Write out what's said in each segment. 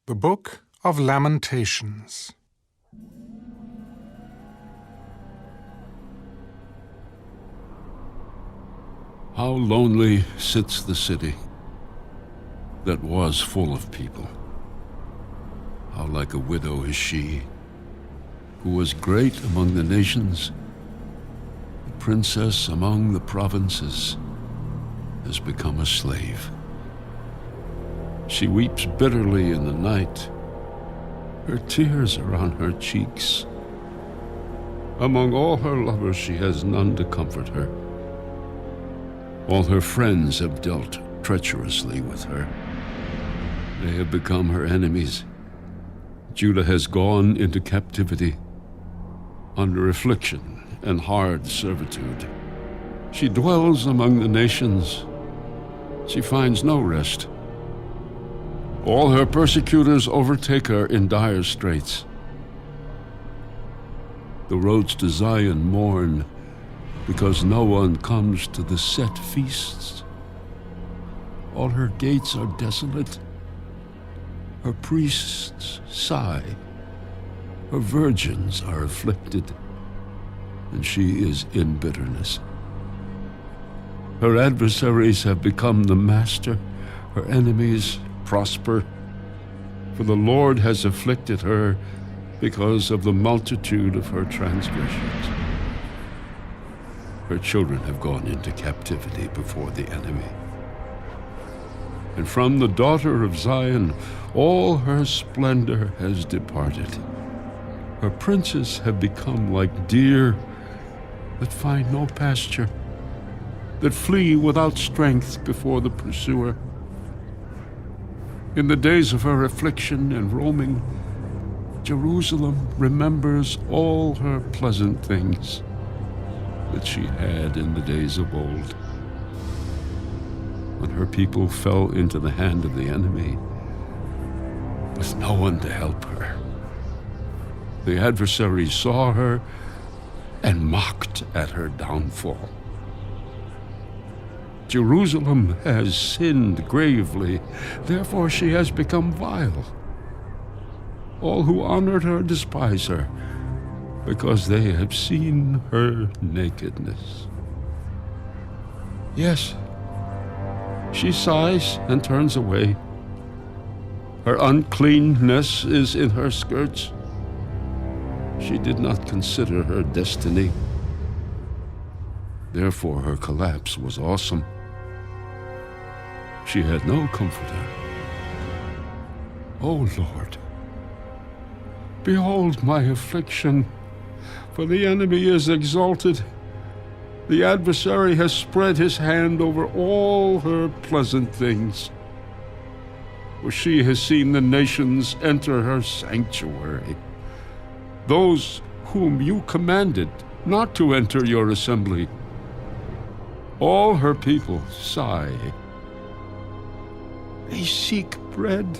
The Book of Lamentations. How lonely sits the city that was full of people. How like a widow is she, who was great among the nations, a princess among the provinces, has become a slave. She weeps bitterly in the night. Her tears are on her cheeks. Among all her lovers, she has none to comfort her. All her friends have dealt treacherously with her. They have become her enemies. Judah has gone into captivity, under affliction and hard servitude. She dwells among the nations. She finds no rest. All her persecutors overtake her in dire straits. The roads to Zion mourn, because no one comes to the set feasts. All her gates are desolate. Her priests sigh. Her virgins are afflicted, and she is in bitterness. Her adversaries have become the master. Her enemies prosper, for the Lord has afflicted her because of the multitude of her transgressions. Her children have gone into captivity before the enemy. And from the daughter of Zion, all her splendor has departed. Her princes have become like deer that find no pasture, that flee without strength before the pursuer. In the days of her affliction and roaming, Jerusalem remembers all her pleasant things that she had in the days of old, when her people fell into the hand of the enemy, with no one to help her. The adversaries saw her and mocked at her downfall. Jerusalem has sinned gravely, therefore she has become vile. All who honored her despise her, because they have seen her nakedness. Yes, she sighs and turns away. Her uncleanness is in her skirts. She did not consider her destiny. Therefore her collapse was awesome. She had no comforter. O Lord, behold my affliction, for the enemy is exalted. The adversary has spread his hand over all her pleasant things. For she has seen the nations enter her sanctuary, those whom you commanded not to enter your assembly. All her people sigh. They seek bread.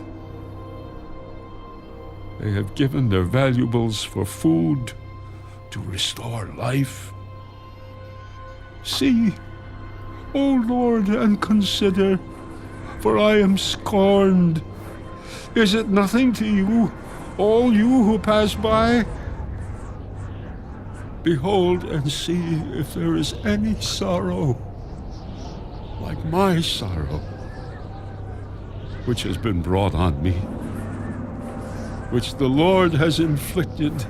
They have given their valuables for food to restore life. See, O Lord, and consider, for I am scorned. Is it nothing to you, all you who pass by? Behold and see if there is any sorrow like my sorrow, which has been brought on me, which the Lord has inflicted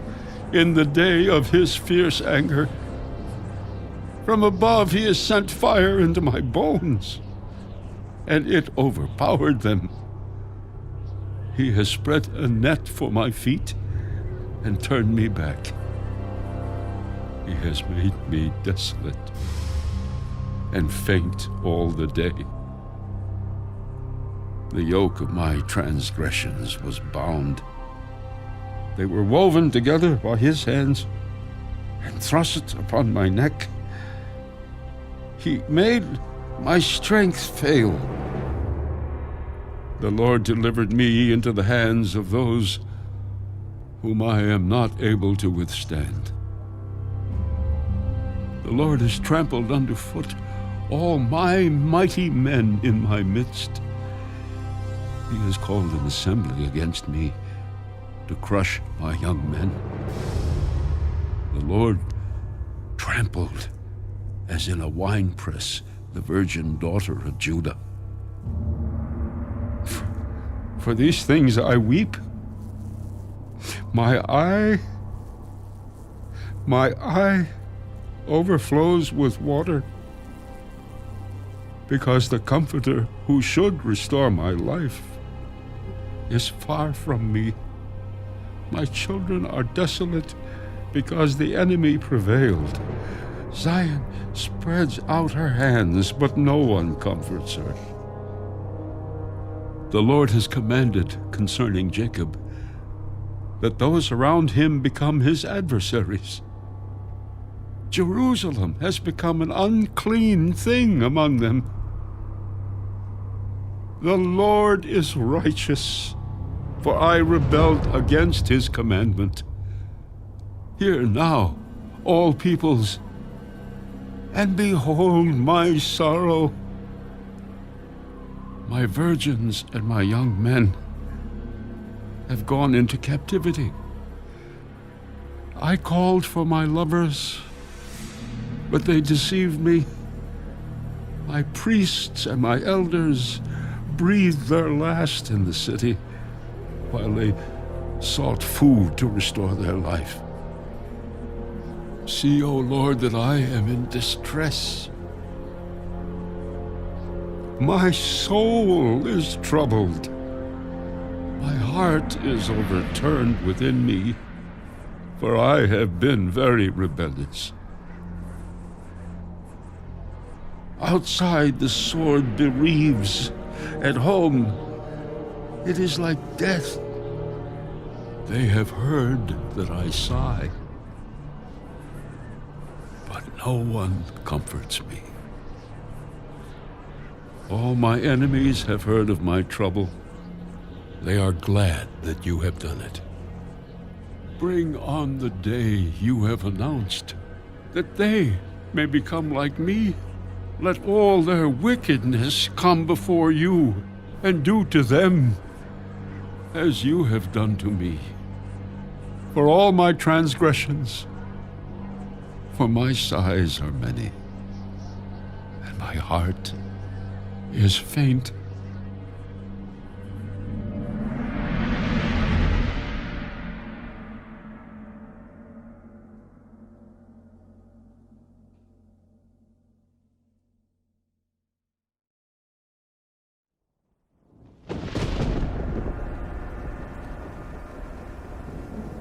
in the day of his fierce anger. From above he has sent fire into my bones, and it overpowered them. He has spread a net for my feet and turned me back. He has made me desolate and faint all the day. The yoke of my transgressions was bound. They were woven together by his hands and thrust upon my neck. He made my strength fail. The Lord delivered me into the hands of those whom I am not able to withstand. The Lord has trampled underfoot all my mighty men in my midst. He has called an assembly against me to crush my young men. The Lord trampled, as in a winepress, the virgin daughter of Judah. For these things I weep. My eye overflows with water, because the Comforter who should restore my life is far from me. My children are desolate because the enemy prevailed. Zion spreads out her hands, but no one comforts her. The Lord has commanded concerning Jacob that those around him become his adversaries. Jerusalem has become an unclean thing among them. The Lord is righteous, for I rebelled against his commandment. Hear now, all peoples, and behold my sorrow. My virgins and my young men have gone into captivity. I called for my lovers, but they deceived me. My priests and my elders breathed their last in the city, while they sought food to restore their life. See, O Lord, that I am in distress. My soul is troubled. My heart is overturned within me, for I have been very rebellious. Outside the sword bereaves. At home it is like death. They have heard that I sigh, but no one comforts me. All my enemies have heard of my trouble. They are glad that you have done it. Bring on the day you have announced, that they may become like me. Let all their wickedness come before you, and do to them as you have done to me. For all my transgressions, for my sighs are many, and my heart is faint.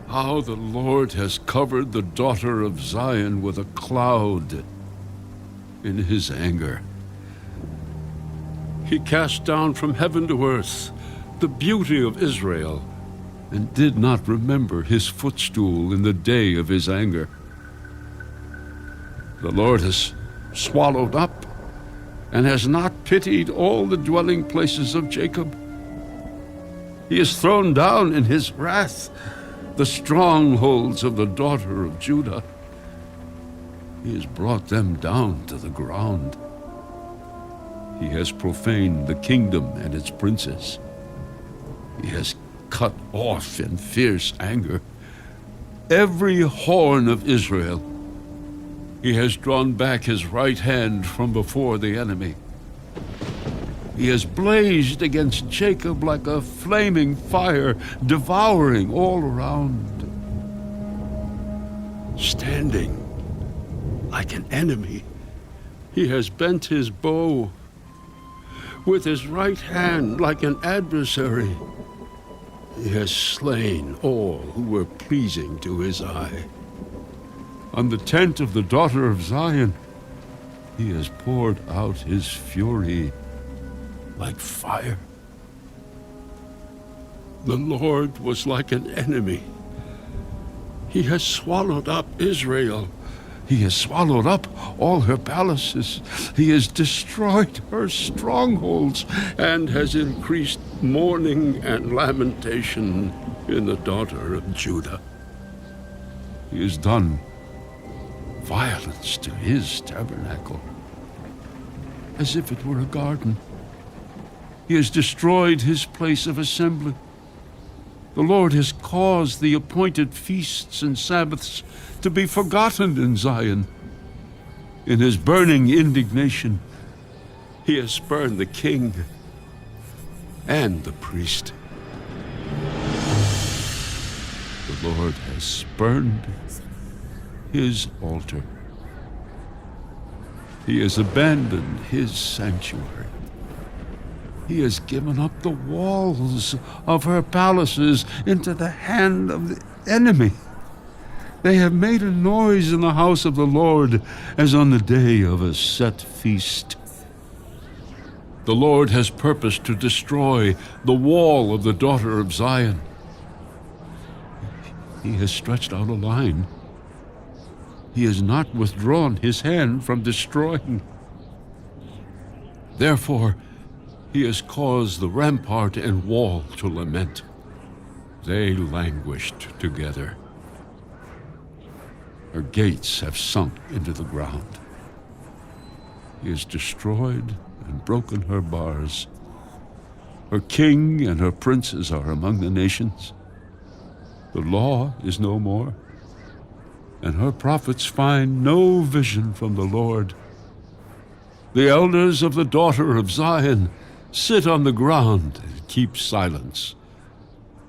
How the Lord has covered the daughter of Zion with a cloud in his anger. He cast down from heaven to earth the beauty of Israel, and did not remember his footstool in the day of his anger. The Lord has swallowed up and has not pitied all the dwelling places of Jacob. He has thrown down in his wrath the strongholds of the daughter of Judah. He has brought them down to the ground. He has profaned the kingdom and its princes. He has cut off in fierce anger every horn of Israel. He has drawn back his right hand from before the enemy. He has blazed against Jacob like a flaming fire, devouring all around. Standing like an enemy, he has bent his bow. With his right hand like an adversary, he has slain all who were pleasing to his eye. On the tent of the daughter of Zion, he has poured out his fury like fire. The Lord was like an enemy. He has swallowed up Israel. He has swallowed up all her palaces. He has destroyed her strongholds, and has increased mourning and lamentation in the daughter of Judah. He has done violence to his tabernacle, as if it were a garden. He has destroyed his place of assembly. The Lord has caused the appointed feasts and Sabbaths to be forgotten in Zion. In his burning indignation, he has spurned the king and the priest. The Lord has spurned his altar. He has abandoned his sanctuary. He has given up the walls of her palaces into the hand of the enemy. They have made a noise in the house of the Lord as on the day of a set feast. The Lord has purposed to destroy the wall of the daughter of Zion. He has stretched out a line. He has not withdrawn his hand from destroying. Therefore, he has caused the rampart and wall to lament. They languished together. Her gates have sunk into the ground. He has destroyed and broken her bars. Her king and her princes are among the nations. The law is no more, and her prophets find no vision from the Lord. The elders of the daughter of Zion sit on the ground and keep silence.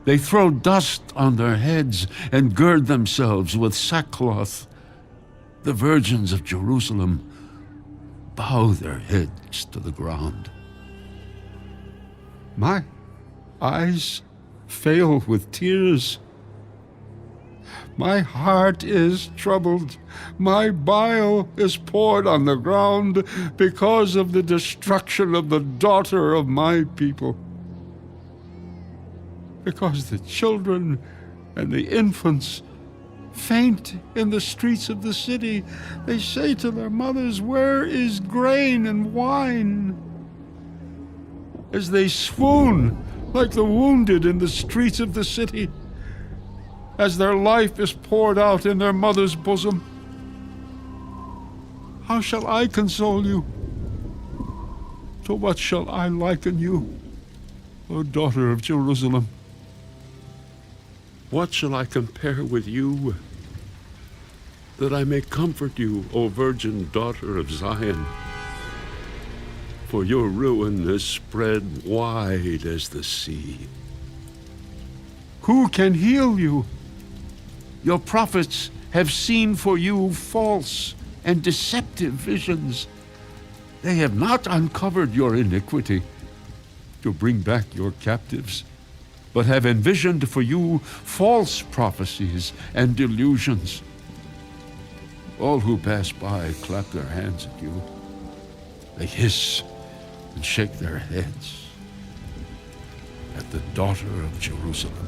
They throw dust on their heads and gird themselves with sackcloth. The virgins of Jerusalem bow their heads to the ground. My eyes fail with tears. My heart is troubled. My bile is poured on the ground because of the destruction of the daughter of my people. Because the children and the infants faint in the streets of the city. They say to their mothers, "Where is grain and wine?" As they swoon like the wounded in the streets of the city, as their life is poured out in their mother's bosom. How shall I console you? To what shall I liken you, O daughter of Jerusalem? What shall I compare with you, that I may comfort you, O virgin daughter of Zion? For your ruin is spread wide as the sea. Who can heal you? Your prophets have seen for you false and deceptive visions. They have not uncovered your iniquity to bring back your captives, but have envisioned for you false prophecies and delusions. All who pass by clap their hands at you. They hiss and shake their heads at the daughter of Jerusalem.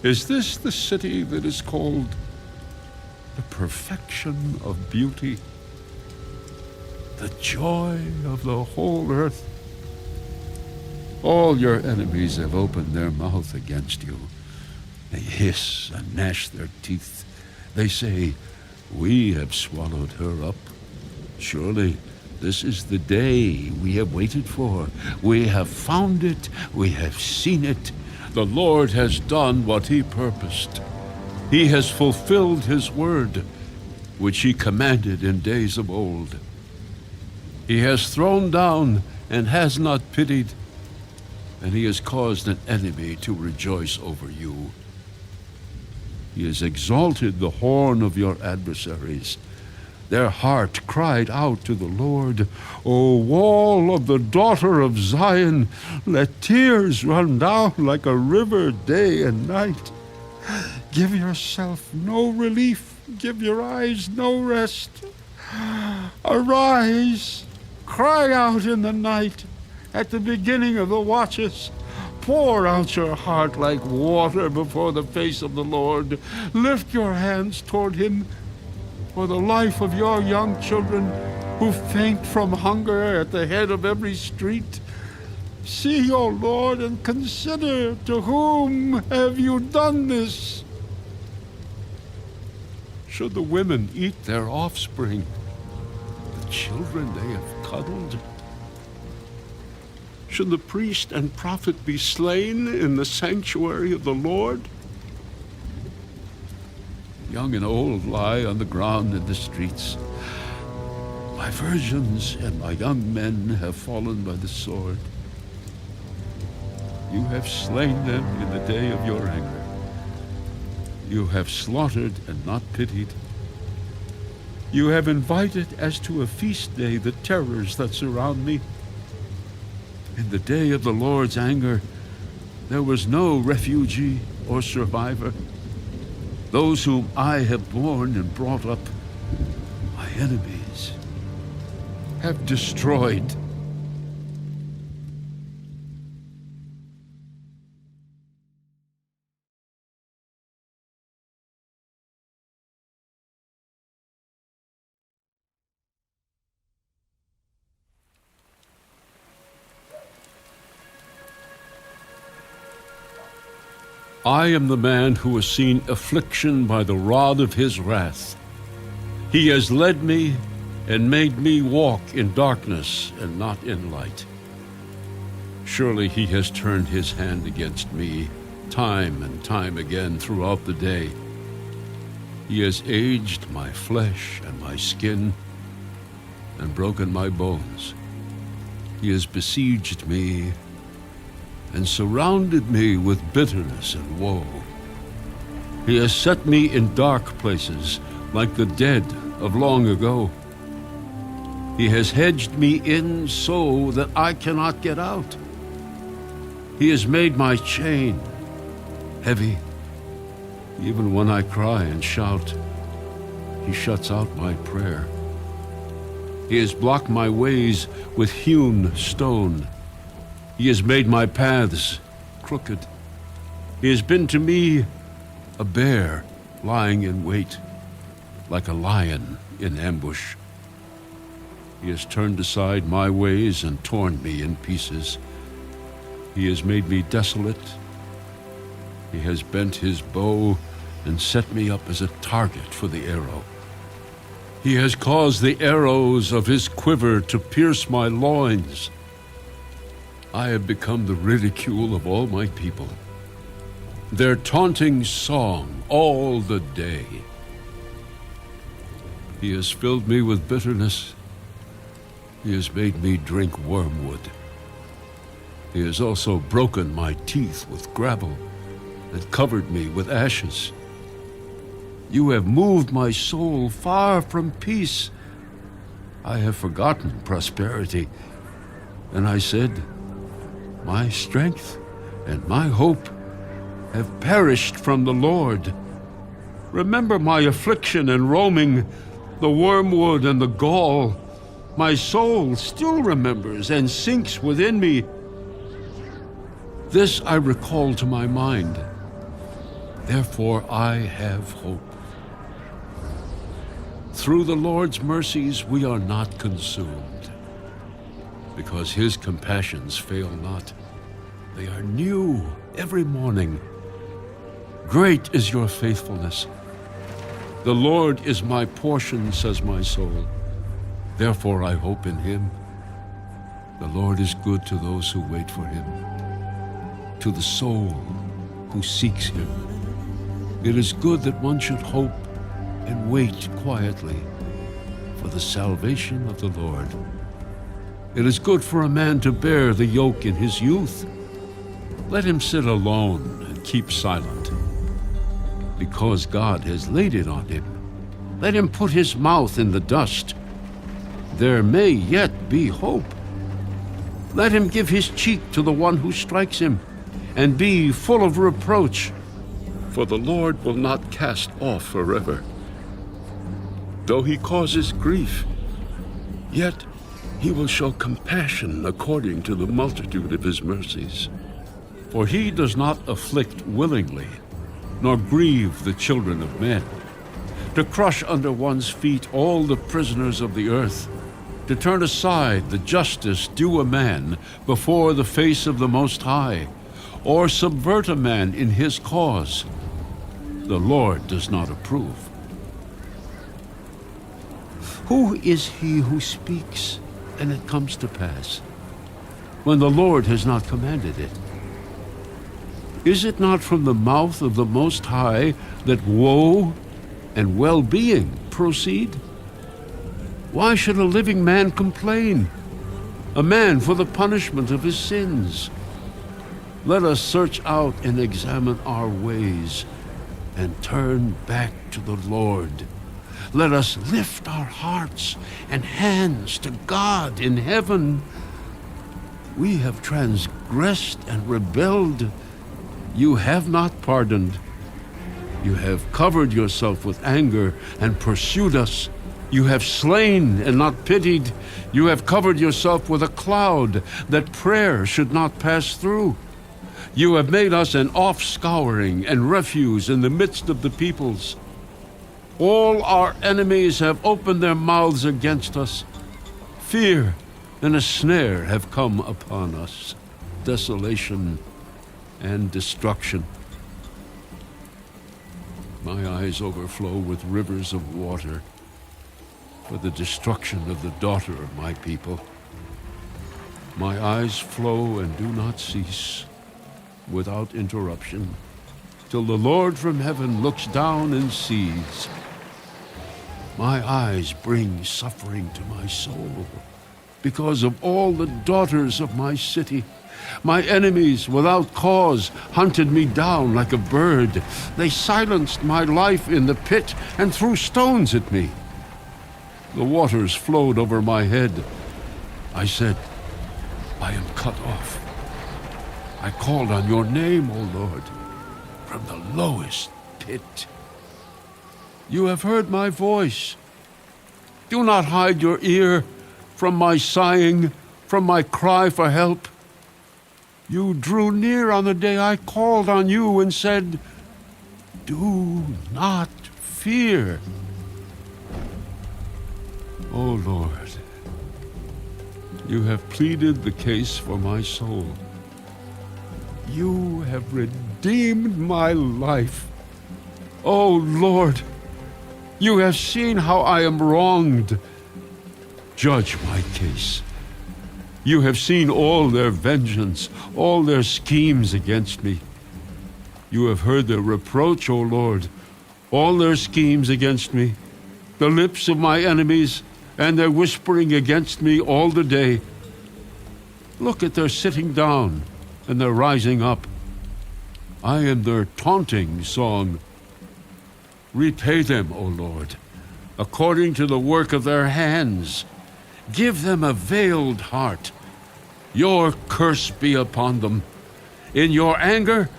Is this the city that is called the perfection of beauty, the joy of the whole earth? All your enemies have opened their mouth against you. They hiss and gnash their teeth. They say, "We have swallowed her up. Surely this is the day we have waited for. We have found it. We have seen it. The Lord has done what he purposed. He has fulfilled his word, which he commanded in days of old. He has thrown down and has not pitied, and he has caused an enemy to rejoice over you. He has exalted the horn of your adversaries. Their heart cried out to the Lord, "O wall of the daughter of Zion, let tears run down like a river day and night. Give yourself no relief, give your eyes no rest. Arise, cry out in the night, at the beginning of the watches. Pour out your heart like water before the face of the Lord. Lift your hands toward him, for the life of your young children who faint from hunger at the head of every street. See, O Lord, and consider, to whom have you done this? Should the women eat their offspring, the children they have cuddled? should the priest and prophet be slain in the sanctuary of the Lord? Young and old lie on the ground in the streets. My virgins and my young men have fallen by the sword. You have slain them in the day of your anger. You have slaughtered and not pitied. You have invited as to a feast day the terrors that surround me. In the day of the Lord's anger, there was no refugee or survivor. Those whom I have borne and brought up, my enemies, have destroyed. I am the man who has seen affliction by the rod of his wrath. He has led me and made me walk in darkness and not in light. Surely he has turned his hand against me time and time again throughout the day. He has aged my flesh and my skin and broken my bones. He has besieged me and surrounded me with bitterness and woe. He has set me in dark places like the dead of long ago. He has hedged me in so that I cannot get out. He has made my chain heavy. Even when I cry and shout, he shuts out my prayer. He has blocked my ways with hewn stone. He has made my paths crooked. He has been to me a bear lying in wait, like a lion in ambush. He has turned aside my ways and torn me in pieces. He has made me desolate. He has bent his bow and set me up as a target for the arrow. He has caused the arrows of his quiver to pierce my loins. I have become the ridicule of all my people, their taunting song all the day. He has filled me with bitterness. He has made me drink wormwood. He has also broken my teeth with gravel and covered me with ashes. You have moved my soul far from peace. I have forgotten prosperity, and I said, my strength and my hope have perished from the Lord. Remember my affliction and roaming, the wormwood and the gall. My soul still remembers and sinks within me. This I recall to my mind. Therefore I have hope. Through the Lord's mercies we are not consumed, because his compassions fail not. They are new every morning. Great is your faithfulness. The Lord is my portion, says my soul. Therefore I hope in him. The Lord is good to those who wait for him, to the soul who seeks him. It is good that one should hope and wait quietly for the salvation of the Lord. It is good for a man to bear the yoke in his youth. Let him sit alone and keep silent, because God has laid it on him. Let him put his mouth in the dust. There may yet be hope. Let him give his cheek to the one who strikes him, and be full of reproach, for the Lord will not cast off forever. Though he causes grief, yet he will show compassion according to the multitude of his mercies. For he does not afflict willingly, nor grieve the children of men, to crush under one's feet all the prisoners of the earth, to turn aside the justice due a man before the face of the Most High, or subvert a man in his cause. The Lord does not approve. Who is he who speaks, and it comes to pass? when the Lord has not commanded it? Is it not from the mouth of the Most High that woe and well-being proceed? Why should a living man complain, a man for the punishment of his sins? Let us search out and examine our ways and turn back to the Lord. Let us lift our hearts and hands to God in heaven. We have transgressed and rebelled. You have not pardoned. You have covered yourself with anger and pursued us. You have slain and not pitied. You have covered yourself with a cloud that prayer should not pass through. You have made us an offscouring and refuse in the midst of the peoples. All our enemies have opened their mouths against us. Fear and a snare have come upon us, desolation and destruction. My eyes overflow with rivers of water for the destruction of the daughter of my people. My eyes flow and do not cease without interruption, till the Lord from heaven looks down and sees. My eyes bring suffering to my soul because of all the daughters of my city. My enemies without cause hunted me down like a bird. They silenced my life in the pit and threw stones at me. The waters flowed over my head. I said, I am cut off. I called on your name, O Lord, from the lowest pit. You have heard my voice. Do not hide your ear from my sighing, from my cry for help. You drew near on the day I called on you and said, do not fear. O Lord, you have pleaded the case for my soul. You have redeemed my life. O Lord, you have seen how I am wronged. Judge my case. You have seen all their vengeance, all their schemes against me. You have heard their reproach, O Lord, all their schemes against me, the lips of my enemies, and their whispering against me all the day. Look at their sitting down and their rising up. I am their taunting song. Repay them, O Lord, according to the work of their hands. Give them a veiled heart. Your curse be upon them. In your anger,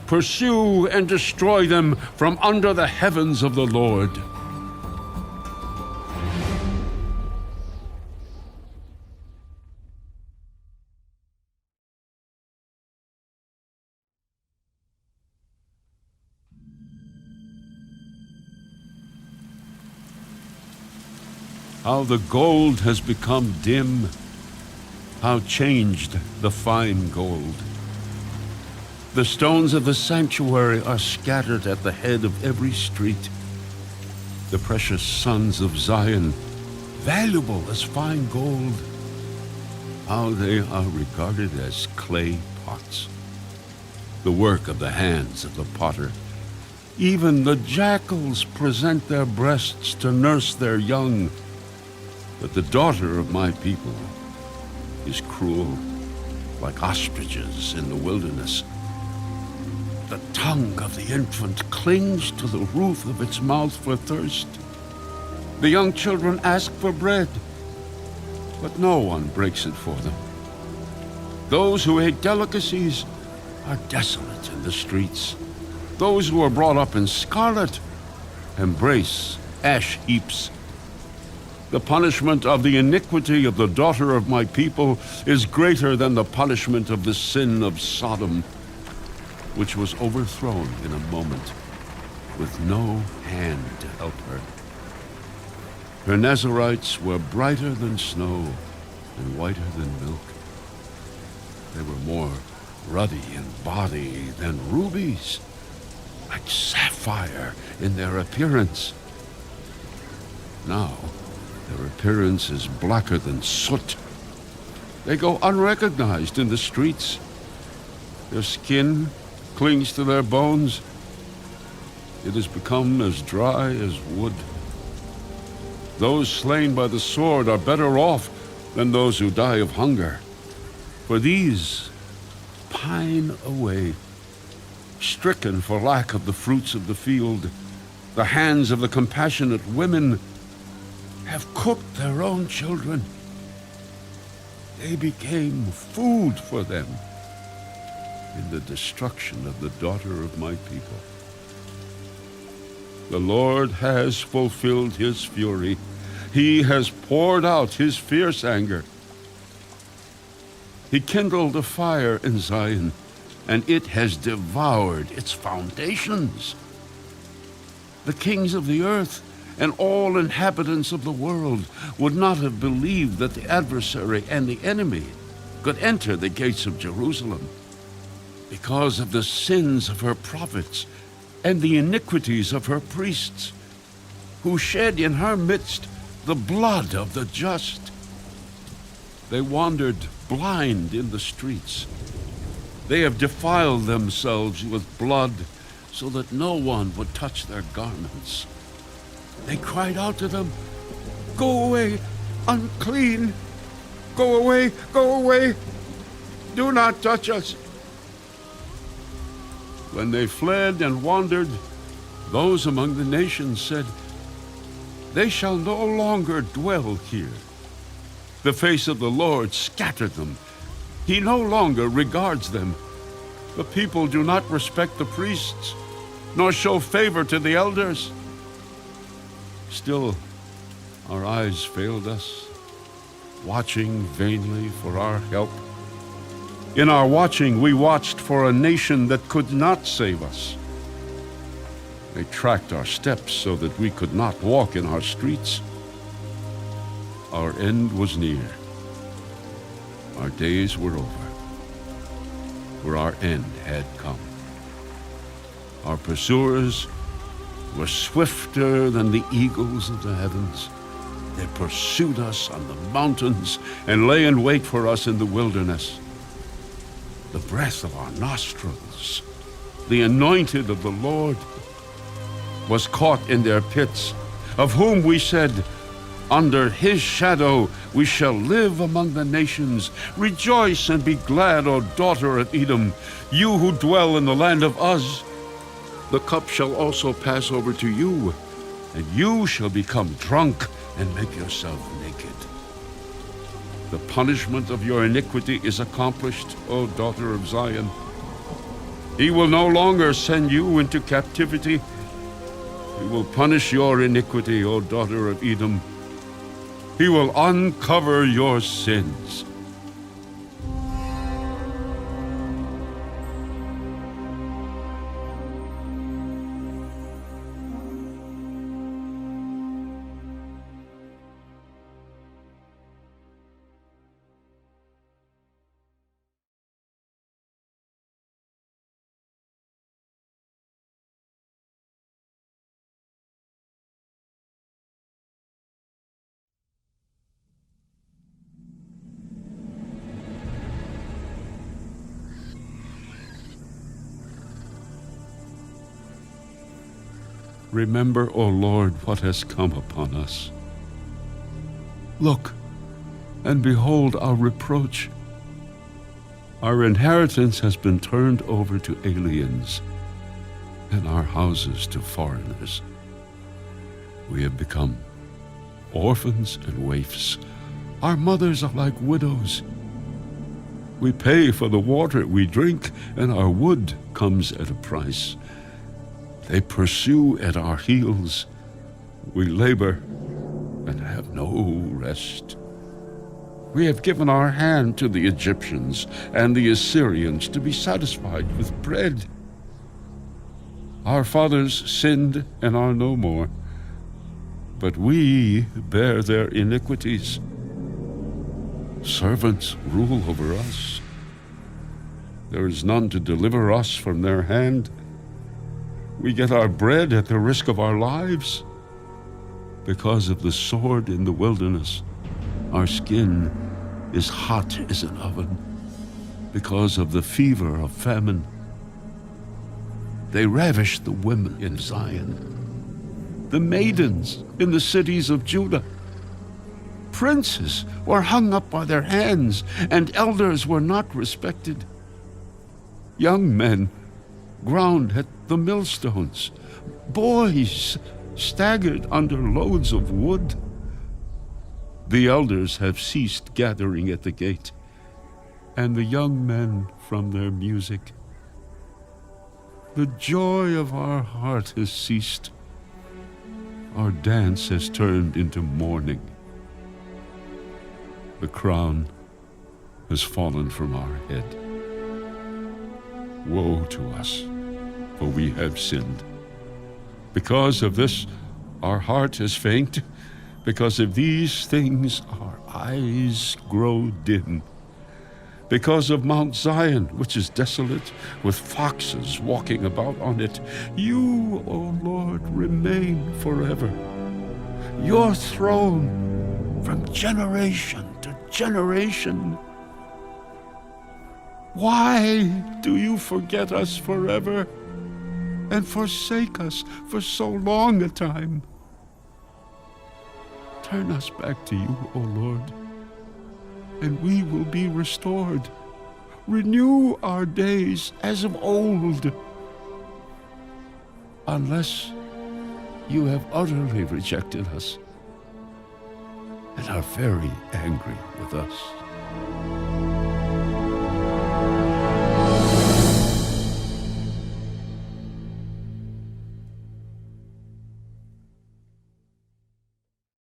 pursue and destroy them from under the heavens of the Lord. How the gold has become dim, how changed the fine gold. The stones of the sanctuary are scattered at the head of every street. The precious sons of Zion, valuable as fine gold, how they are regarded as clay pots, the work of the hands of the potter. Even the jackals present their breasts to nurse their young. But the daughter of my people is cruel, like ostriches in the wilderness. The tongue of the infant clings to the roof of its mouth for thirst. The young children ask for bread, but no one breaks it for them. Those who ate delicacies are desolate in the streets. Those who are brought up in scarlet embrace ash heaps. The punishment of the iniquity of the daughter of my people is greater than the punishment of the sin of Sodom, which was overthrown in a moment, with no hand to help her. Her Nazarites were brighter than snow and whiter than milk. They were more ruddy in body than rubies, like sapphire in their appearance. Now, their appearance is blacker than soot. They go unrecognized in the streets. Their skin clings to their bones. It has become as dry as wood. Those slain by the sword are better off than those who die of hunger. For these pine away, stricken for lack of the fruits of the field. The hands of the compassionate women have cooked their own children. They became food for them in the destruction of the daughter of my people. The Lord has fulfilled his fury. He has poured out his fierce anger. He kindled a fire in Zion, and it has devoured its foundations. The kings of the earth and all inhabitants of the world would not have believed that the adversary and the enemy could enter the gates of Jerusalem because of the sins of her prophets and the iniquities of her priests, who shed in her midst the blood of the just. They wandered blind in the streets. They have defiled themselves with blood so that no one would touch their garments. They cried out to them, "Go away, unclean! Go away, go away! Do not touch us!" When they fled and wandered, those among the nations said, "They shall no longer dwell here." The face of the Lord scattered them. He no longer regards them. The people do not respect the priests, nor show favor to the elders. Still, our eyes failed us, watching vainly for our help. In our watching, we watched for a nation that could not save us. They tracked our steps so that we could not walk in our streets. Our end was near. Our days were over, for our end had come. Our pursuers were swifter than the eagles of the heavens. They pursued us on the mountains and lay in wait for us in the wilderness. The breath of our nostrils, the anointed of the Lord, was caught in their pits, of whom we said, "Under his shadow we shall live among the nations. Rejoice and be glad, O daughter of Edom, you who dwell in the land of Uz. The cup shall also pass over to you, and you shall become drunk and make yourself naked. The punishment of your iniquity is accomplished, O daughter of Zion. He will no longer send you into captivity. He will punish your iniquity, O daughter of Edom. He will uncover your sins." Remember, O Lord, what has come upon us. Look, and behold our reproach. Our inheritance has been turned over to aliens, and our houses to foreigners. We have become orphans and waifs. Our mothers are like widows. We pay for the water we drink, and our wood comes at a price. They pursue at our heels. We labor and have no rest. We have given our hand to the Egyptians and the Assyrians to be satisfied with bread. Our fathers sinned and are no more, but we bear their iniquities. Servants rule over us. There is none to deliver us from their hand. We get our bread at the risk of our lives. Because of the sword in the wilderness, our skin is hot as an oven because of the fever of famine. They ravished the women in Zion, the maidens in the cities of Judah. Princes were hung up by their hands, and elders were not respected. Young men ground at the millstones. Boys staggered under loads of wood. The elders have ceased gathering at the gate, and the young men from their music. The joy of our heart has ceased. Our dance has turned into mourning. The crown has fallen from our head. Woe to us, for we have sinned. Because of this, our heart is faint. Because of these things, our eyes grow dim. Because of Mount Zion, which is desolate, with foxes walking about on it, you, O Lord, remain forever. Your throne from generation to generation. Why do you forget us forever and forsake us for so long a time? Turn us back to you, O Lord, and we will be restored. Renew our days as of old, unless you have utterly rejected us and are very angry with us.